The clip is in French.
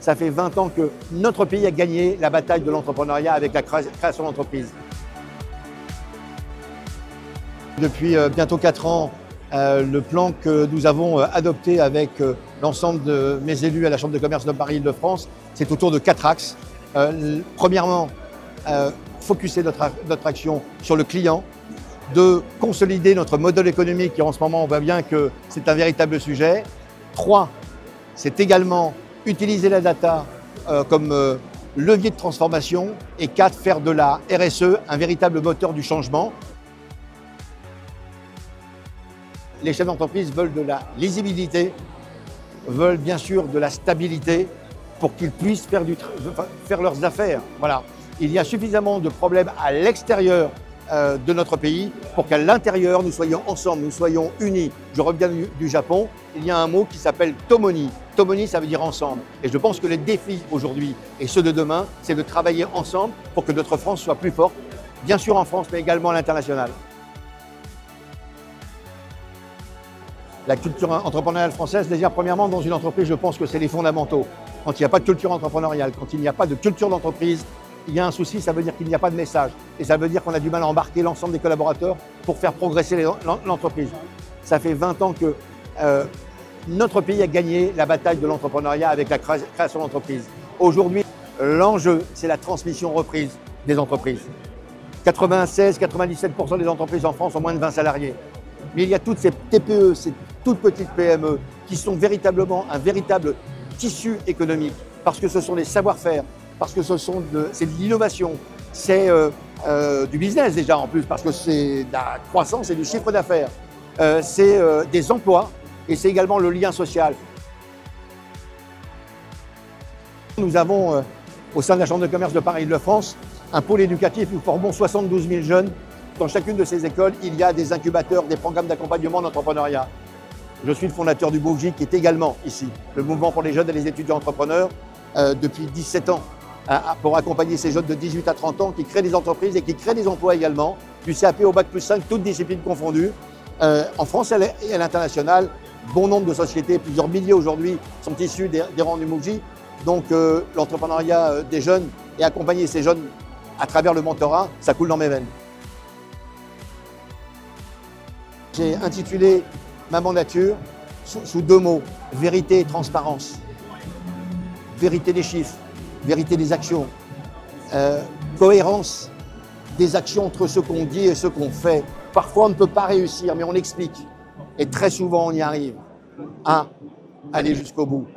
Ça fait 20 ans que notre pays a gagné la bataille de l'entrepreneuriat avec la création d'entreprises. Depuis bientôt 4 ans, le plan que nous avons adopté avec l'ensemble de mes élus à la Chambre de commerce de Paris-Île-de-France, c'est autour de 4 axes. Premièrement, focuser notre action sur le client, de consolider notre modèle économique et en ce moment on voit bien que c'est un véritable sujet. 3, c'est également utiliser la data comme levier de transformation et 4, faire de la RSE un véritable moteur du changement. Les chefs d'entreprise veulent de la lisibilité, veulent bien sûr de la stabilité pour qu'ils puissent faire leurs affaires. Voilà. Il y a suffisamment de problèmes à l'extérieur de notre pays pour qu'à l'intérieur, nous soyons ensemble, nous soyons unis. Je reviens du Japon, il y a un mot qui s'appelle Tomoni. Tomoni, ça veut dire ensemble. Et je pense que les défis aujourd'hui et ceux de demain, c'est de travailler ensemble pour que notre France soit plus forte, bien sûr en France, mais également à l'international. La culture entrepreneuriale française, déjà premièrement dans une entreprise, je pense que c'est les fondamentaux. Quand il n'y a pas de culture entrepreneuriale, quand il n'y a pas de culture d'entreprise, il y a un souci, ça veut dire qu'il n'y a pas de message. Et ça veut dire qu'on a du mal à embarquer l'ensemble des collaborateurs pour faire progresser l'entreprise. Ça fait 20 ans que notre pays a gagné la bataille de l'entrepreneuriat avec la création d'entreprises. Aujourd'hui, l'enjeu, c'est la transmission reprise des entreprises. 96-97% des entreprises en France ont moins de 20 salariés. Mais il y a toutes ces TPE, ces toutes petites PME qui sont véritablement un véritable tissu économique parce que ce sont des savoir-faire, parce que c'est de l'innovation, c'est du business déjà en plus, parce que c'est de la croissance et du chiffre d'affaires, c'est des emplois et c'est également le lien social. Nous avons au sein de la Chambre de commerce de Paris-Île-de-France un pôle éducatif, nous formons 72 000 jeunes. Dans chacune de ces écoles, il y a des incubateurs, des programmes d'accompagnement d'entrepreneuriat. Je suis le fondateur du MOVJ qui est également ici, le mouvement pour les jeunes et les étudiants entrepreneurs, depuis 17 ans, pour accompagner ces jeunes de 18 à 30 ans qui créent des entreprises et qui créent des emplois également, du CAP au Bac+5, toutes disciplines confondues. En France et à l'international, bon nombre de sociétés, plusieurs milliers aujourd'hui, sont issus des rangs du MOVJ. Donc l'entrepreneuriat des jeunes et accompagner ces jeunes à travers le mentorat, ça coule dans mes veines. J'ai intitulé ma mandature sous 2 mots, vérité et transparence. Vérité des chiffres, vérité des actions, cohérence des actions entre ce qu'on dit et ce qu'on fait. Parfois on ne peut pas réussir, mais on explique. Et très souvent on y arrive à aller jusqu'au bout.